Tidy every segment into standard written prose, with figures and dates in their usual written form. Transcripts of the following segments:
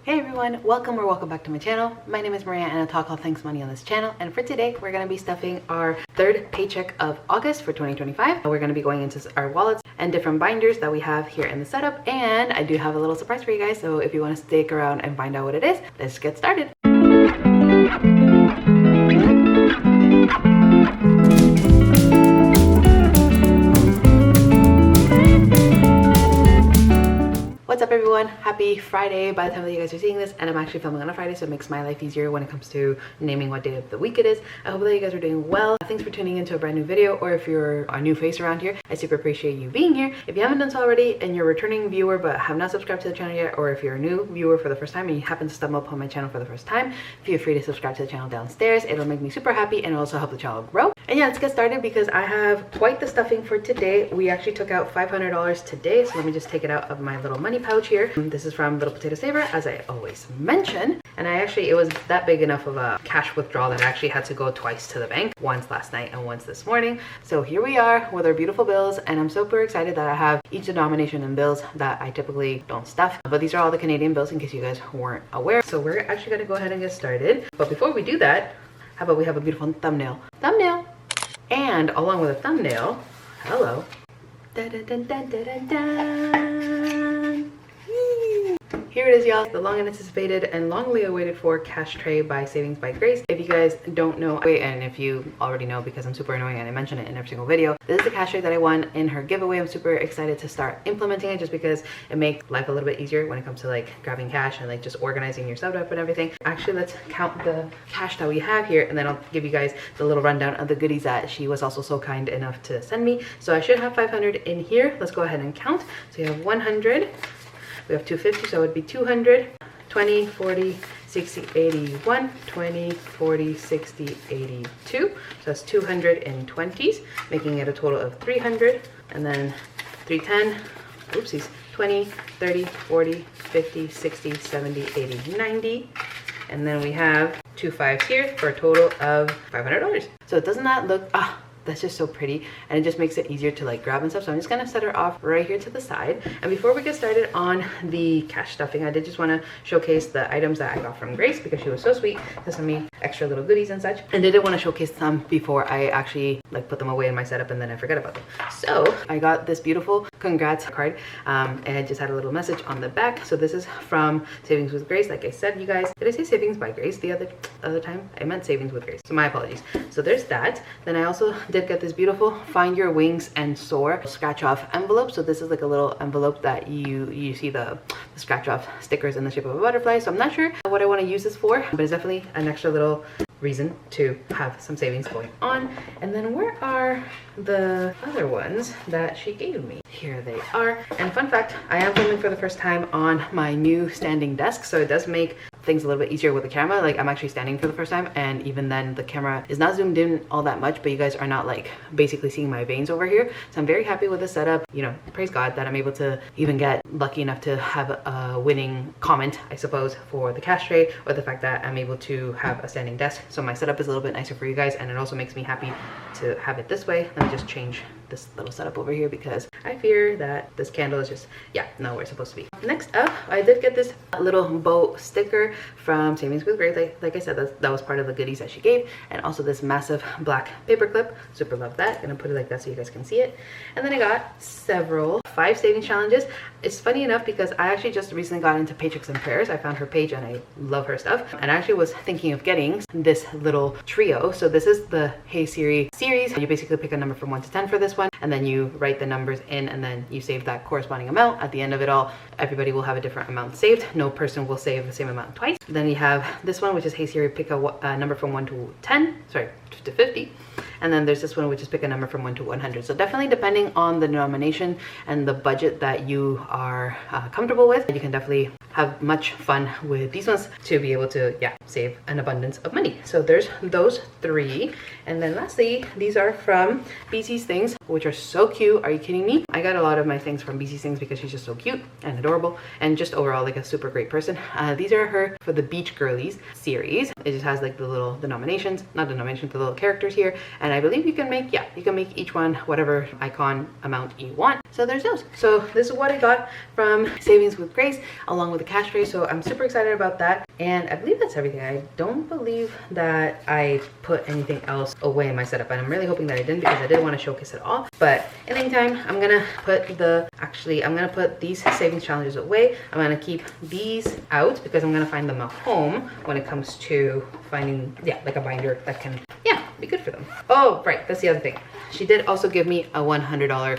Hey everyone, welcome back to my channel. My name is Maria and I talk all things money on this channel. And for today, we're going to be stuffing our third paycheck of August for 2025. We're going to be going into our wallets and different binders that we have here in the setup. And I do have a little surprise for you guys. So if you want to stick around and find out what it is, let's get started. What's up everyone? Happy Friday by the time that you guys are seeing this, and I'm actually filming on a Friday, so it makes my life easier when it comes to naming what day of the week it is. I hope that you guys are doing well. Thanks for tuning into a brand new video, or if you're a new face around here, I super appreciate you being here. If you haven't done so already and you're a returning viewer but have not subscribed to the channel yet, or if you're a new viewer for the first time and you happen to stumble upon my channel for the first time, feel free to subscribe to the channel downstairs. It'll make me super happy and also help the channel grow. And yeah, let's get started because I have quite the stuffing for today. We actually took out $500 today, so let me just take it out of my little money pouch here. This is from Little Potato Saver, as I always mention. And it was that big enough of a cash withdrawal that I actually had to go twice to the bank, once last night and once this morning. So here we are with our beautiful bills, and I'm super excited that I have each denomination in bills that I typically don't stuff. But these are all the Canadian bills in case you guys weren't aware. So we're actually gonna go ahead and get started. But before we do that, how about we have a beautiful thumbnail? And along with a thumbnail, hello. Dun, dun, dun, dun, dun, dun, dun. Here it is, y'all, the long anticipated and longly awaited for cash tray by Savings by Grace. If you guys don't know, and if you already know because I'm super annoying and I mention it in every single video, this is the cash tray that I won in her giveaway. I'm super excited to start implementing it just because it makes life a little bit easier when it comes to like grabbing cash and like just organizing your setup and everything. Actually, let's count the cash that we have here, and then I'll give you guys the little rundown of the goodies that she was also so kind enough to send me. So I should have 500 in here. Let's go ahead and count. So you have 100. We have 250, so it would be 200, 20, 40, 60, 81, 20, 40, 60, 82. So that's 220s, making it a total of 300. And then 310, oopsies, 20, 30, 40, 50, 60, 70, 80, 90. And then we have 2 5s here for a total of $500. So doesn't that look, that's just so pretty, and it just makes it easier to like grab and stuff. So I'm just gonna set her off right here to the side. And before we get started on the cash stuffing, I did just want to showcase the items that I got from Grace because she was so sweet to send me extra little goodies and such, and didn't want to showcase them before I actually like put them away in my setup and then I forget about them. So I got this beautiful congrats card, and it just had a little message on the back. So this is from Savings with Grace. Like I said, you guys, did I say Savings by Grace the other time? I meant Savings with Grace, so my apologies. So there's that. Then I also did get this beautiful Find Your Wings and Soar scratch off envelope. So this is like a little envelope that you see the scratch off stickers in the shape of a butterfly. So I'm not sure what I want to use this for, but it's definitely an extra little reason to have some savings going on. And then where are the other ones that she gave me? Here they are. And fun fact, I am filming for the first time on my new standing desk, so it does make things a little bit easier with the camera. Like I'm actually standing for the first time, and even then the camera is not zoomed in all that much, but you guys are not like basically seeing my veins over here. So I'm very happy with the setup. You know, praise God that I'm able to even get lucky enough to have a winning comment, I suppose, for the cash tray, or the fact that I'm able to have a standing desk. So my setup is a little bit nicer for you guys, and it also makes me happy to have it this way. Let me just change this little setup over here because I fear that this candle is just, yeah, not where it's supposed to be. Next up, I did get this little bow sticker from Savings with Grace. Like I said, that was part of the goodies that she gave, and also this massive black paper clip. Super love that. Gonna put it like that so you guys can see it. And then I got several 5 savings challenges. It's funny enough because I actually just recently got into Paychecks and Prayers. I found her page and I love her stuff, and I actually was thinking of getting this little trio. So this is the Hey Siri series. You basically pick a number from 1 to 10 for this one, and then you write the numbers in, and then you save that corresponding amount. At the end of it all, everybody will have a different amount saved. No person will save the same amount twice. Then you have this one, which is Hey Siri, pick a number from 1 to 10, sorry, to 50. And then there's this one, which is pick a number from 1 to 100. So definitely depending on the denomination and the budget that you are comfortable with, you can definitely have much fun with these ones to be able to, yeah, save an abundance of money. So there's those 3. And then lastly, these are from BC's Things, which are so cute. Are you kidding me? I got a lot of my things from BC's Things because she's just so cute and adorable and just overall like a super great person. These are her for the Beach Girlies series. It just has like the little denominations, not denominations, the little characters here. And I believe you can make, yeah, you can make each one whatever icon amount you want. So there's those. So this is what I got from Savings with Grace, along with the cash tray, so I'm super excited about that. And I believe that's everything. I don't believe that I put anything else away in my setup, and I'm really hoping that I didn't because I did want to showcase it all. But in the meantime, I'm gonna put these savings challenges away. I'm gonna keep these out because I'm gonna find them a home when it comes to finding, yeah, like a binder that can, yeah, be good for them. Oh, right, that's the other thing. She did also give me a $100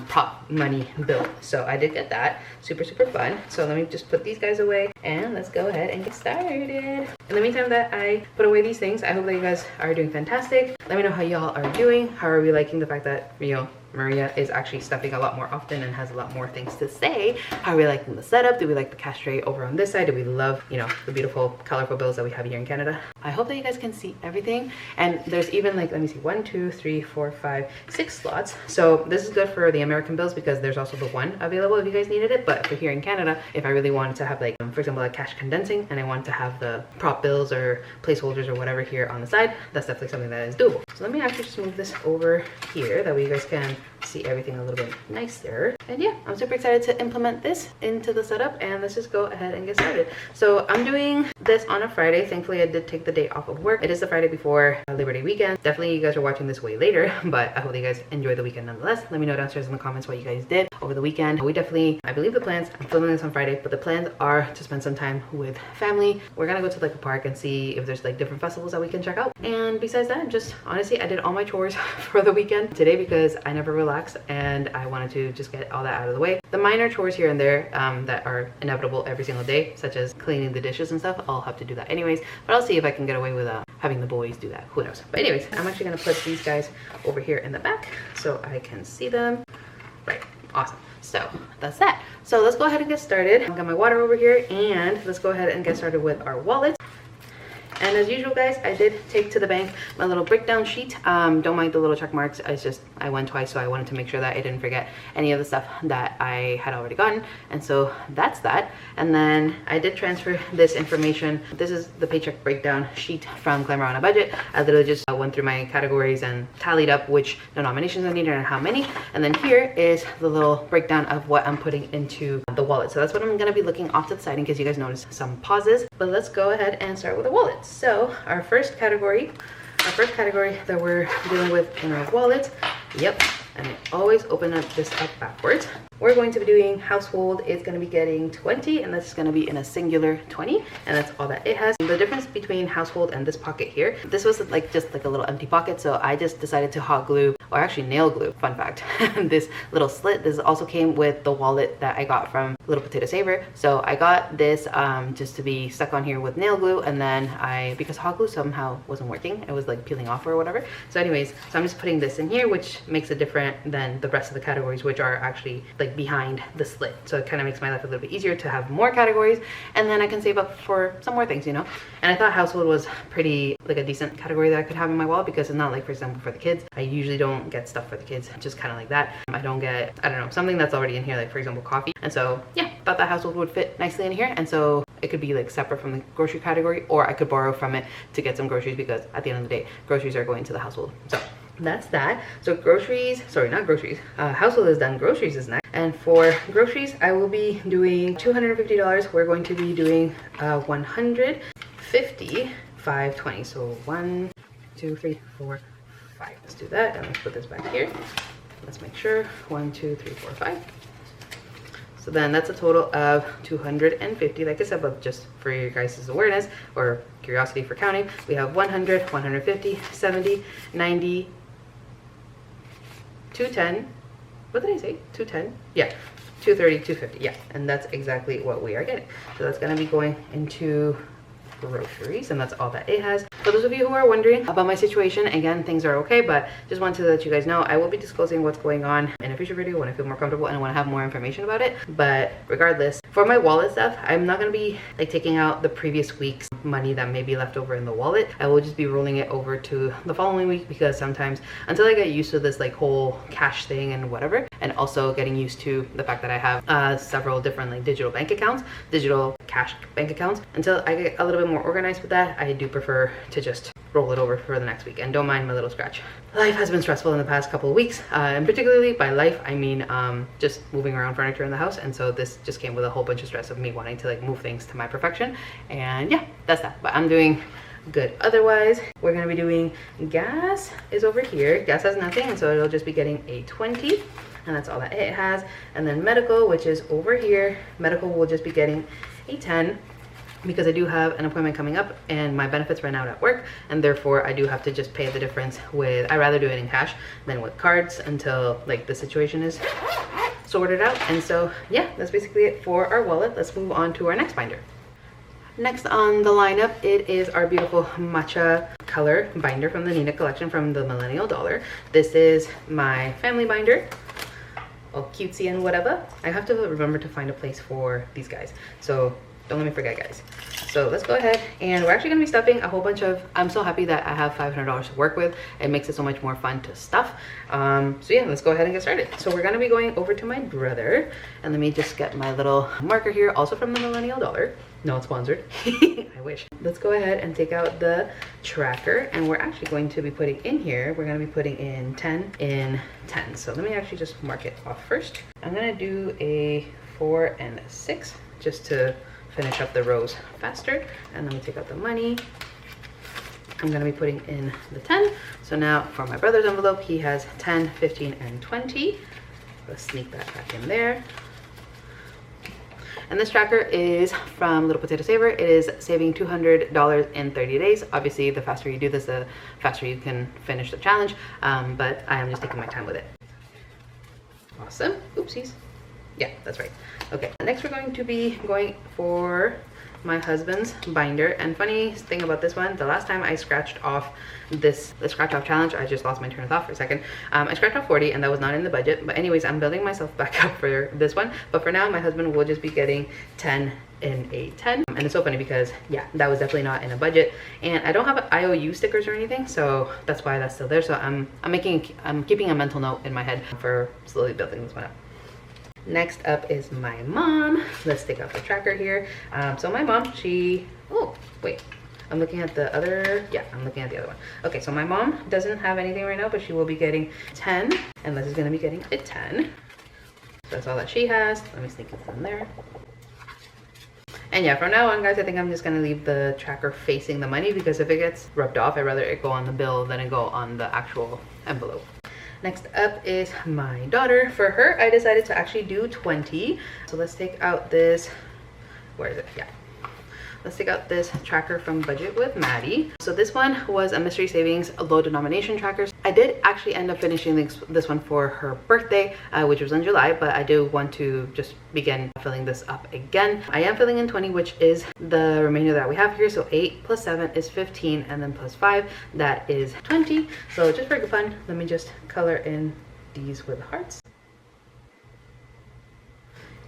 prop money bill, so I did get that. Super fun. So let me just put these guys away and let's go ahead and get started. In the meantime that I put away these things, I hope that you guys are doing fantastic. Let me know how y'all are doing. How are we liking the fact that, you know, Maria is actually stuffing a lot more often and has a lot more things to say? How are we liking the setup? Do we like the cash tray over on this side? Do we love, you know, the beautiful colorful bills that we have here in Canada? I hope that you guys can see everything. And there's even like, let me see, 1, 2, 3, 4, 5, 6 slots. So this is good for the American bills because there's also the one available if you guys needed it. But for here in Canada, if I really wanted to have like, for example, like cash condensing, and I wanted to have the prop bills or placeholders or whatever here on the side, that's definitely something that is doable. So let me actually just move this over here, that way you guys can see everything a little bit nicer. And yeah, I'm super excited to implement this into the setup, and let's just go ahead and get started. So I'm doing this on a Friday. Thankfully I did take the day off of work. It is the Friday before Labor Day weekend. Definitely you guys are watching this way later, but I hope you guys enjoy the weekend nonetheless. Let me know downstairs in the comments what you guys did over the weekend. We definitely, I believe the plans, I'm filming this on Friday, but the plans are to spend some time with family. We're gonna go to like a park and see if there's like different festivals that we can check out. And besides that, just honestly, I did all my chores for the weekend today because I never relaxed and I wanted to just get all that out of the way. The minor chores here and there that are inevitable every single day, such as cleaning the dishes and stuff, I'll have to do that anyways, but I'll see if I can get away with having the boys do that. Who knows? But anyways, I'm actually gonna put these guys over here in the back so I can see them. Right, awesome. So that's that. So let's go ahead and get started. I've got my water over here, and let's go ahead and get started with our wallet. And as usual, guys, I did take to the bank my little breakdown sheet. Don't mind the little check marks. It's just I went twice, so I wanted to make sure that I didn't forget any of the stuff that I had already gotten. And so that's that. And then I did transfer this information. This is the paycheck breakdown sheet from Glamour on a Budget. I literally just went through my categories and tallied up which denominations I needed and how many. And then here is the little breakdown of what I'm putting into the wallet. So that's what I'm going to be looking off to the side in case you guys notice some pauses. But let's go ahead and start with the wallet. So our first category that we're dealing with in our wallet, yep, and I always open this up backwards. We're going to be doing household. It's going to be getting 20, and that's going to be in a singular 20, and that's all that it has. The difference between household and this pocket here, this was like just like a little empty pocket, so I just decided to hot glue, or actually nail glue, fun fact, this little slit. This also came with the wallet that I got from Little Potato Saver. So I got this just to be stuck on here with nail glue, and then because hot glue somehow wasn't working, it was like peeling off or whatever. So anyways, so I'm just putting this in here, which makes it different than the rest of the categories, which are actually like behind the slit. So it kind of makes my life a little bit easier to have more categories, and then I can save up for some more things, you know. And I thought household was pretty like a decent category that I could have in my wallet, because it's not like, for example, for the kids, I usually don't get stuff for the kids, just kind of like that. I don't get, I don't know, something that's already in here, like for example coffee. And so yeah, thought that household would fit nicely in here, and so it could be like separate from the grocery category, or I could borrow from it to get some groceries, because at the end of the day, groceries are going to the household. So that's that. So groceries, sorry, not groceries, household is done, groceries is next. And for groceries, I will be doing $250. We're going to be doing 150, 520. So 1, 2, 3, 4, 5. Let's do that, and let's put this back here. Let's make sure 1, 2, 3, 4, 5. So then that's a total of 250. Like I said, but just for your guys' awareness or curiosity for counting, we have 100, 150, 70, 90, 210. What did I say? 210? Yeah. 230, 250. Yeah. And that's exactly what we are getting. So that's going to be going into groceries, and that's all that it has. For those of you who are wondering about my situation, again, things are okay, but just wanted to let you guys know I will be disclosing what's going on in a future video when I feel more comfortable and when I have more information about it. But regardless, for my wallet stuff, I'm not going to be like taking out the previous week's money that may be left over in the wallet. I will just be rolling it over to the following week, because sometimes, until I get used to this like whole cash thing and whatever, and also getting used to the fact that I have several different like digital bank accounts, digital cash bank accounts, until I get a little bit more organized with that, I do prefer to just roll it over for the next week. And don't mind my little scratch. Life has been stressful in the past couple of weeks, and particularly by life I mean just moving around furniture in the house, and so this just came with a whole bunch of stress of me wanting to like move things to my perfection. And yeah, that's that. But I'm doing good otherwise. We're gonna be doing gas is over here. Gas has nothing, and so it'll just be getting a 20, and that's all that it has. And then medical, which is over here, medical will just be getting a 10 because I do have an appointment coming up and my benefits ran out at work, and therefore I do have to just pay the difference with, I'd rather do it in cash than with cards until like the situation is sorted out. And so yeah, that's basically it for our wallet. Let's move on to our next binder. Next on the lineup, it is our beautiful matcha color binder from the Nina collection from the Millennial Dollar. This is my family binder, all cutesy and whatever. I have to remember to find a place for these guys, so don't let me forget, guys. So let's go ahead, and we're actually gonna be stuffing a whole bunch of, I'm so happy that I have $500 to work with. It makes it so much more fun to stuff. So yeah, let's go ahead and get started. So we're gonna be going over to my brother, and let me just get my little marker here, also from the Millennial Dollar. Not sponsored. I wish. Let's go ahead and take out the tracker, and we're actually going to be putting in here, we're gonna be putting in 10 in 10. So let me actually just mark it off first. I'm gonna do a 4 and a 6 just to finish up the rows faster. And let me take out the money. I'm gonna be putting in the 10. So now for my brother's envelope, he has 10, 15, and 20. Let's sneak that back in there. And this tracker is from Little Potato Saver. It is saving $200 in 30 days. Obviously, the faster you do this, the faster you can finish the challenge. But I am just taking my time with it. Awesome. Oopsies. Yeah, that's right. Okay, next we're going to be going for my husband's binder. And funny thing about this one, the last time I scratched off the scratch off challenge, I just lost my train of thought for a second. I scratched off 40 and that was not in the budget, but anyways, I'm building myself back up for this one. But for now, my husband will just be getting 10 in a 10. And it's so funny because yeah, that was definitely not in a budget, and I don't have IOU stickers or anything, so that's why that's still there. So I'm keeping a mental note in my head for slowly building this one up. Next up is my mom. Let's take out the tracker here. So my mom, oh wait, I'm looking at the other, yeah, I'm looking at the other one. Okay, so my mom doesn't have anything right now, but she will be getting 10, and Liz is gonna be getting a 10. So that's all that she has. Let me sneak it in there. And yeah, from now on, guys, I think I'm just gonna leave the tracker facing the money, because if it gets rubbed off, I'd rather it go on the bill than it go on the actual envelope. Next up is my daughter. For her, I decided to actually do 20. So let's take out this, where is it? Yeah. Let's take out this tracker from Budget with Maddie. So this one was a Mystery Savings low denomination tracker. I did actually end up finishing this one for her birthday, which was in July, but I do want to just begin filling this up again. I am filling in 20, which is the remainder that we have here. So 8 plus 7 is 15, and then plus 5, that is 20. So just for good fun, let me just color in these with hearts.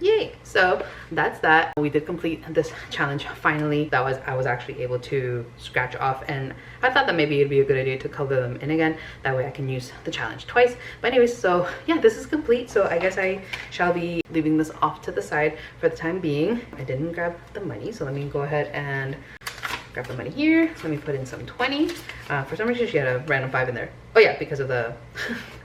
Yay! So that's that. We did complete this challenge finally. I was actually able to scratch off, and I thought that maybe it'd be a good idea to color them in again. That way I can use the challenge twice. But anyways, so yeah, this is complete. So I guess I shall be leaving this off to the side for the time being. I didn't grab the money, so let me go ahead and grab the money here. Let me put in some 20. For some reason she had a random 5 in there. Oh yeah, because of the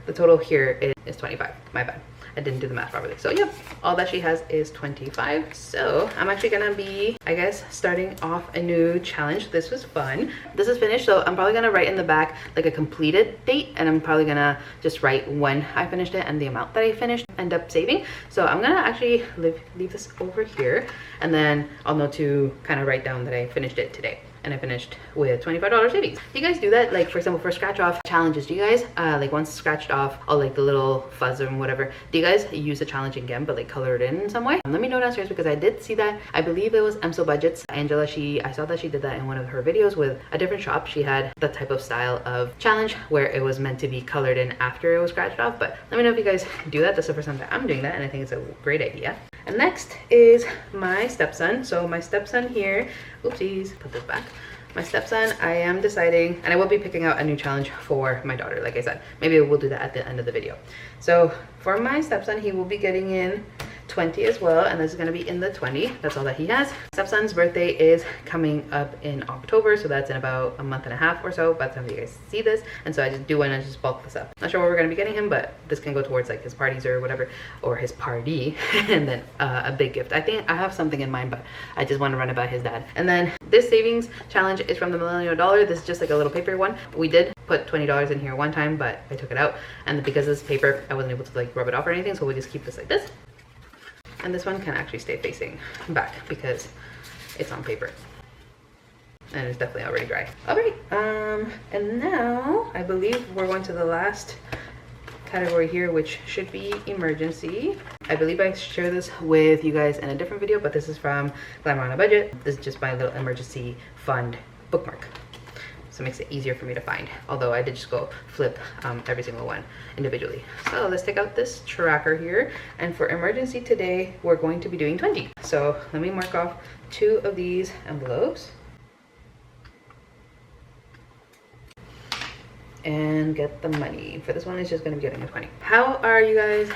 the total here is 25. My bad. I didn't do the math properly. So yeah, all that she has is 25. So I'm actually gonna be, I guess, starting off a new challenge. This was fun. This is finished, so I'm probably gonna write in the back like a completed date, and I'm probably gonna just write when I finished it and the amount that I finished end up saving. So I'm gonna actually leave this over here, and then I'll know to kind of write down that I finished it today. And I finished with $25 savings. Do you guys do that? Like, for example, for scratch off challenges, do you guys like once scratched off all like the little fuzz or whatever, do you guys use the challenge again but like color it in some way? Let me know downstairs, because I did see that. I believe it was So Budgets. Angela, I saw that she did that in one of her videos with a different shop. She had the type of style of challenge where it was meant to be colored in after it was scratched off. But let me know if you guys do that. That's the first time that I'm doing that, and I think it's a great idea. And next is my stepson. So my stepson here, oopsies, put this back. My stepson, I am deciding, and I will be picking out a new challenge for my daughter, like I said. Maybe we'll do that at the end of the video. So for my stepson, he will be getting in 20 as well, and this is going to be in the 20. That's all that he has. Stepson's birthday is coming up in October, so that's in about a month and a half or so by the time you guys see this, and so I just do want to just bulk this up. Not sure what we're going to be getting him, but this can go towards like his parties or whatever, or his party, and then a big gift. I think I have something in mind, but I just want to run it by his dad. And then this savings challenge is from the Millennial Dollar. This is just like a little paper one. We did put $20 in here one time, but I took it out, and because this paper I wasn't able to like rub it off or anything, so we just keep this like this. And this one can actually stay facing back because it's on paper and it's definitely already dry. All right, and now I believe we're going to the last category here, which should be emergency. I believe I shared this with you guys in a different video, but this is from Glamour on a Budget. This is just my little emergency fund bookmark, so it makes it easier for me to find, although I did just go flip every single one individually. So let's take out this tracker here, and for emergency today we're going to be doing 20. So let me mark off 2 of these envelopes and get the money. For this one, it's just going to be getting a 20. How are you guys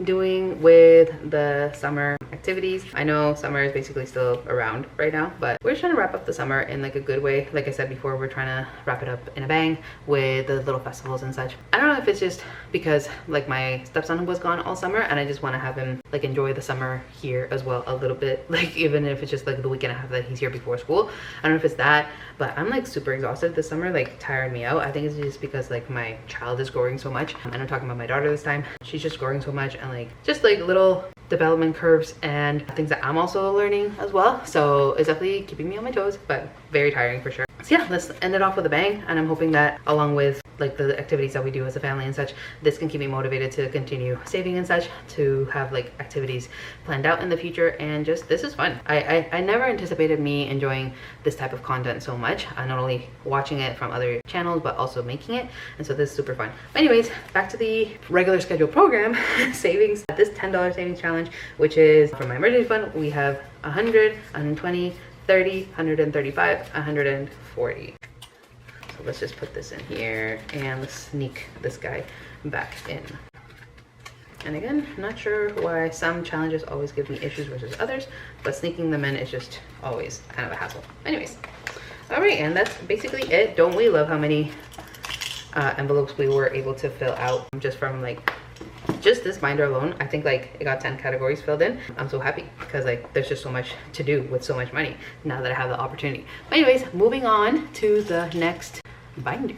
doing with the summer activities? I know summer is basically still around right now, but we're just trying to wrap up the summer in like a good way. Like I said before, we're trying to wrap it up in a bang with the little festivals and such. I don't know if it's just because like my stepson was gone all summer and I just want to have him like enjoy the summer here as well a little bit, like even if it's just like the week and a half that he's here before school. I don't know if it's that, but I'm like super exhausted this summer, like tiring me out. I think it's just because like my child is growing so much, and I'm talking about my daughter this time. She's just growing so much, and like just like little development curves and things that I'm also learning as well. So it's definitely keeping me on my toes, but very tiring for sure. So yeah, let's end it off with a bang, and I'm hoping that along with like the activities that we do as a family and such, this can keep me motivated to continue saving and such, to have like activities planned out in the future. And just this is fun. I never anticipated me enjoying this type of content so much, not only watching it from other channels but also making it, and so this is super fun. But anyways, back to the regular scheduled program. Savings, this $10 savings challenge, which is for my emergency fund, we have 100, 120, 30, 135, 140. So let's just put this in here and let's sneak this guy back in. And again, not sure why some challenges always give me issues versus others, but sneaking them in is just always kind of a hassle. Anyways, all right, and that's basically it. Don't we love how many envelopes we were able to fill out just from like just this binder alone? I think like it got 10 categories filled in. I'm so happy because like there's just so much to do with so much money now that I have the opportunity. But anyways, moving on to the next binder.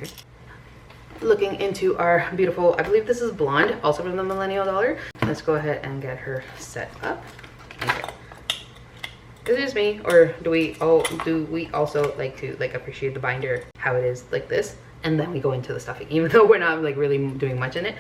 Looking into our beautiful, I believe this is blonde, also from the Millennial Dollar. Let's go ahead and get her set up. Okay. Is it just me, or do we also like to like appreciate the binder how it is like this? And then we go into the stuffing, even though we're not like really doing much in it,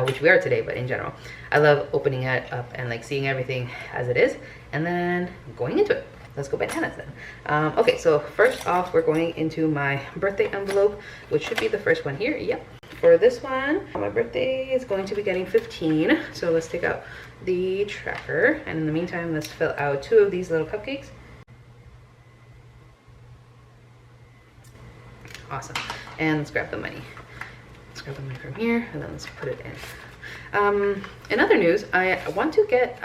which we are today, but in general, I love opening it up and like seeing everything as it is, and then going into it. Let's go bananas then. Okay, so first off, we're going into my birthday envelope, which should be the first one here. Yep. For this one, my birthday is going to be getting 15. So let's take out the tracker, and in the meantime, let's fill out 2 of these little cupcakes. Awesome. And let's grab the money. Let's grab the money from here, and then let's put it in. In other news, I want to get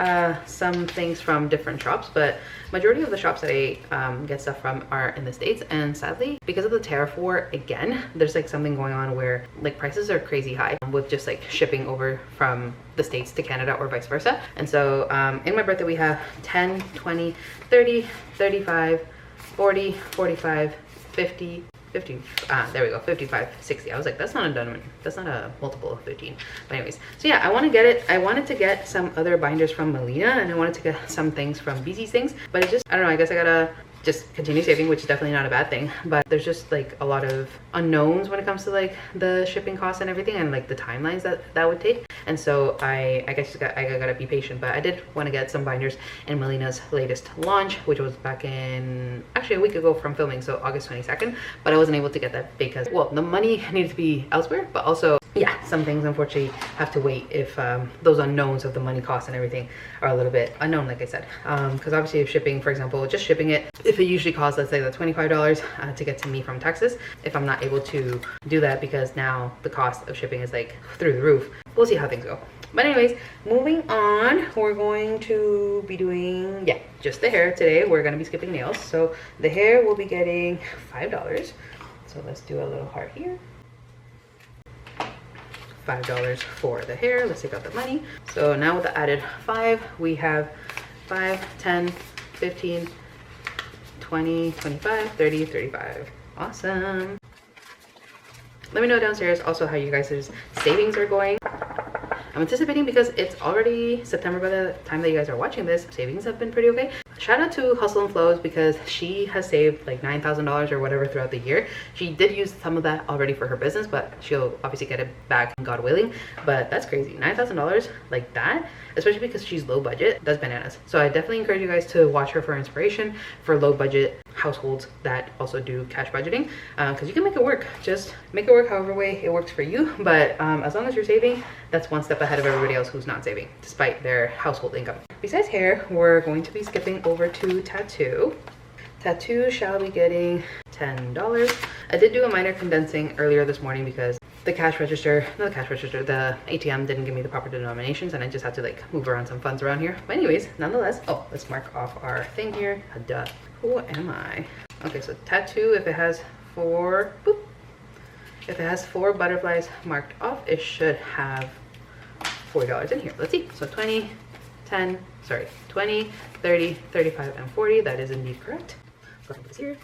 some things from different shops, but majority of the shops that I get stuff from are in the States, and sadly, because of the tariff war again, there's like something going on where like prices are crazy high with just like shipping over from the States to Canada or vice versa. And so in my birthday we have 10, 20, 30, 35, 40, 45, 50, 50, there we go, 55, 60. I was like, that's not a multiple of 15. But anyways, so yeah, I want to get it. I wanted to get some other binders from Melina, and I wanted to get some things from BC's things, but it just, I don't know, I guess I gotta just continue saving, which is definitely not a bad thing, but there's just like a lot of unknowns when it comes to like the shipping costs and everything, and like the timelines that would take. And so I guess I gotta be patient, but I did want to get some binders in Melina's latest launch, which was back in actually a week ago from filming, so August 22nd, but I wasn't able to get that because, well, the money needed to be elsewhere, but also yeah, some things unfortunately have to wait if those unknowns of the money costs and everything are a little bit unknown, like I said, because obviously if shipping, for example, just shipping it, if it usually costs, let's say, the $25 to get to me from Texas, if I'm not able to do that because now the cost of shipping is like through the roof, we'll see how things go. But anyways, moving on, we're going to be doing, yeah, just the hair today. We're going to be skipping nails. So the hair will be getting $5. So let's do a little heart here. $5 for the hair. Let's take out the money. So now with the added 5, we have 5, 10, 15, 20, 25, 30, 35. Awesome. Let me know downstairs also how you guys' savings are going. I'm anticipating, because it's already September by the time that you guys are watching this, savings have been pretty okay. Shout out to Hustle and Flows, because she has saved like $9,000 or whatever throughout the year. She did use some of that already for her business, but she'll obviously get it back, God willing. But that's crazy, $9,000 like that, especially because she's low budget. That's bananas. So I definitely encourage you guys to watch her for inspiration for low budget households that also do cash budgeting, because you can make it work. Just make it work however way it works for you. But as long as you're saving, that's one step ahead of everybody else who's not saving despite their household income. Besides hair, we're going to be skipping over to tattoo. Tattoo shall be getting $10. I did do a minor condensing earlier this morning because the cash register, not the cash register, the ATM didn't give me the proper denominations, and I just had to like move around some funds around here. But anyways, nonetheless, oh, let's mark off our thing here. Duh. Who am I? Okay, so tattoo, if it has 4, boop. If it has 4 butterflies marked off, it should have $40 in here. Let's see. So 20, 10, sorry, 20, 30, 35, and 40. That is indeed correct. So this here.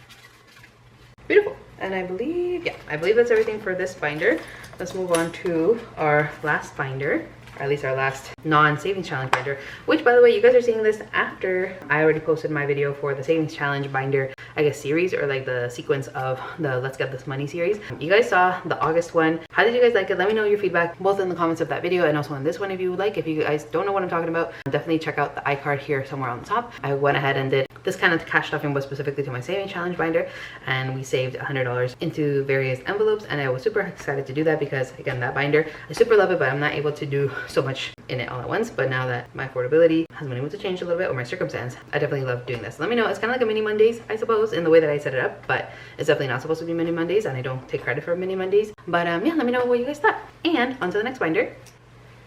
Beautiful. And I believe, yeah, I believe that's everything for this binder. Let's move on to our last binder, or at least our last non-savings challenge binder, which, by the way, you guys are seeing this after I already posted my video for the savings challenge binder, I guess, series, or like the sequence of the Let's Get This Money series. You guys saw the August one. How did you guys like it? Let me know your feedback both in the comments of that video and also in this one if you would like. If you guys don't know what I'm talking about, definitely check out the iCard here somewhere on the top. I went ahead and did this kind of cash stuffing was specifically to my savings challenge binder, and we saved $100 into various envelopes, and I was super excited to do that because, again, that binder, I super love it, but I'm not able to do so much in it all at once. But now that my affordability has been able to change a little bit, or my circumstance, I definitely love doing this. Let me know. It's kind of like a mini Mondays, I suppose, in the way that I set it up, but it's definitely not supposed to be mini Mondays, and I don't take credit for mini Mondays. But yeah, let me know what you guys thought. And on to the next binder.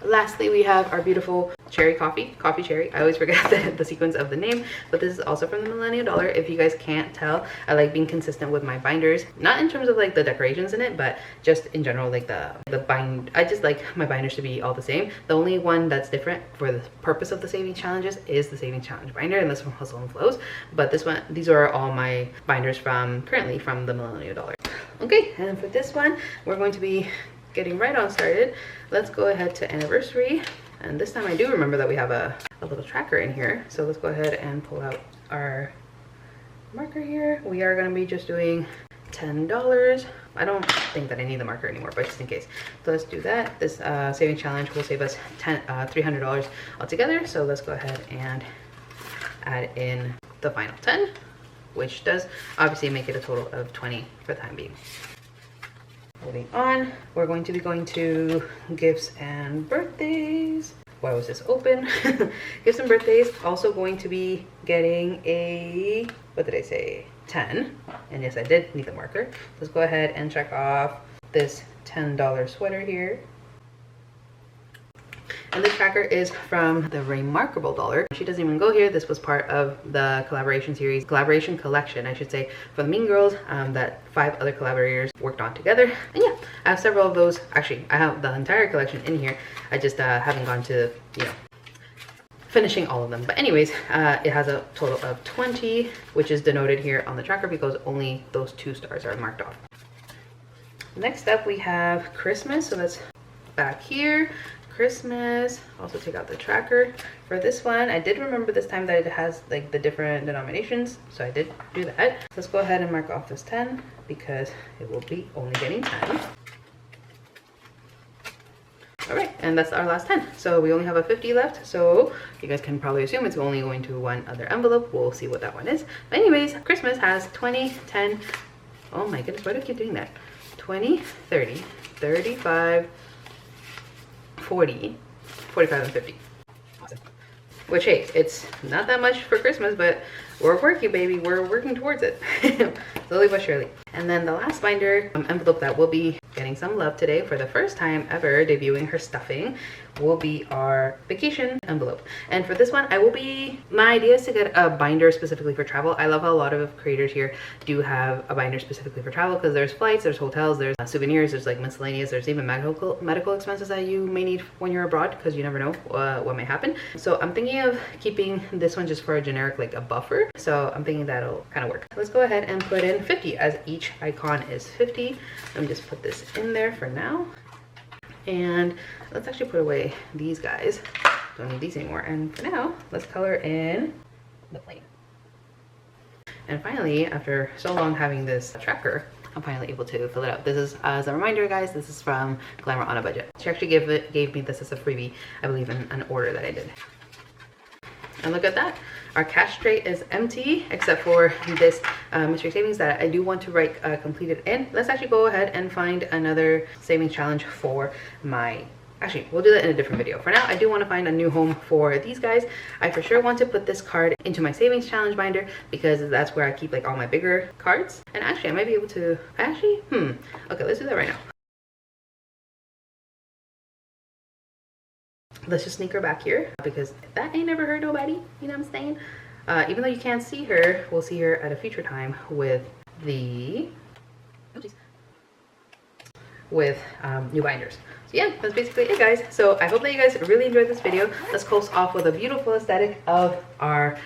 Lastly, we have our beautiful cherry coffee cherry. I always forget the sequence of the name, but this is also from the Millennial Dollar. If you guys can't tell, I like being consistent with my binders, not in terms of like the decorations in it, but just in general, like the bind. I just like my binders to be all the same. The only one that's different for the purpose of the saving challenges is the saving challenge binder, and this from Hustle and Flows. But this one, these are all my binders from currently from the Millennial Dollar. Okay, and for this one, we're going to be getting right on started. Let's go ahead to anniversary, and this time I do remember that we have a little tracker in here, so let's go ahead and pull out our marker here. We are going to be just doing $10. I don't think that I need the marker anymore, but just in case, so let's do that. This saving challenge will save us $300 altogether, so let's go ahead and add in the final 10, which does obviously make it a total of 20 for the time being. Moving on, we're going to be going to gifts and birthdays. Why was this open? Gifts and birthdays. Also going to be getting a, what did I say? 10. And yes, I did need the marker. Let's go ahead and check off this $10 sweater here. And this tracker is from the Remarkable Dollar. She doesn't even go here. This was part of the collaboration series, collaboration collection, I should say, for the Mean Girls that 5 other collaborators worked on together. And yeah, I have several of those. Actually, I have the entire collection in here. I just haven't gone to, you know, finishing all of them. But anyways, it has a total of 20, which is denoted here on the tracker because only those 2 stars are marked off. Next up, we have Christmas. So that's back here. Christmas. Also take out the tracker for this one. I did remember this time that it has like the different denominations, so I did do that. Let's go ahead and mark off this 10 because it will be only getting 10. All right, and that's our last 10. So we only have a 50 left, so you guys can probably assume it's only going to one other envelope. We'll see what that one is. But anyways, Christmas has 20, 10. Oh my goodness, why do I keep doing that? 20, 30, 35, 40, 45, and 50. Awesome. Which, hey, it's not that much for Christmas, but we're working, baby. We're working towards it. Slowly but surely. And then the last binder envelope that will be getting some love today for the first time ever debuting her stuffing will be our vacation envelope. And for this one, my idea is to get a binder specifically for travel. I love how a lot of creators here do have a binder specifically for travel, because there's flights, there's hotels, there's souvenirs, there's like miscellaneous, there's even medical expenses that you may need when you're abroad, because you never know what may happen. So I'm thinking of keeping this one just for a generic, like a buffer. So I'm thinking that'll kind of work. Let's go ahead and put in 50, as each icon is 50. Let me just put this in there for now. And let's actually put away these guys. Don't need these anymore. And for now, let's color in the plane. And finally, after so long having this tracker, I'm finally able to fill it out. This is, as a reminder guys, this is from Glamour on a Budget. She actually gave me this as a freebie, I believe, in an order that I did. And look at that, our cash tray is empty except for this mystery savings that I do want to write completed in. Let's actually go ahead and find another savings challenge for my, actually we'll do that in a different video. For now, I do want to find a new home for these guys. I for sure want to put this card into my savings challenge binder, because that's where I keep like all my bigger cards. And actually I might be able to, okay, let's do that right now. Let's just sneak her back here, because that ain't never hurt nobody, you know what I'm saying? Even though you can't see her, we'll see her at a future time with the new binders. So yeah, that's basically it guys. So I hope that you guys really enjoyed this video. Let's close off with a beautiful aesthetic of our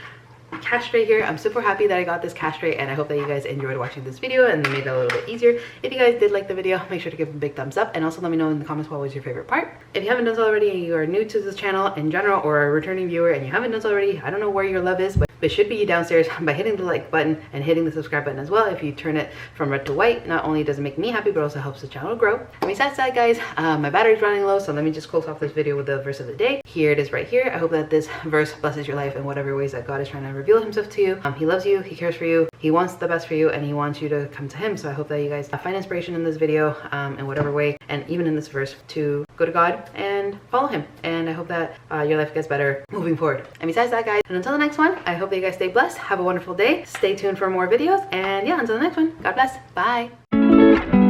cash tray here. I'm super happy that I got this cash tray, and I hope that you guys enjoyed watching this video and made it a little bit easier. If you guys did like the video, make sure to give it a big thumbs up, and also let me know in the comments what was your favorite part. If you haven't done so already and you are new to this channel in general, or a returning viewer and you haven't done so already, I don't know where your love is, but it should be downstairs by hitting the like button and hitting the subscribe button as well. If you turn it from red to white, not only does it make me happy, but also helps the channel grow. And besides that guys, my battery's running low, so let me just close off this video with the verse of the day. Here it is right here. I hope that this verse blesses your life in whatever ways that God is trying to reveal himself to you. He loves you, he cares for you, he wants the best for you, and he wants you to come to him. So I hope that you guys find inspiration in this video in whatever way, and even in this verse, to go to God and follow him. And I hope that your life gets better moving forward. And besides that guys, and until the next one, I hope that you guys stay blessed, have a wonderful day, stay tuned for more videos, and yeah, until the next one, God bless, bye.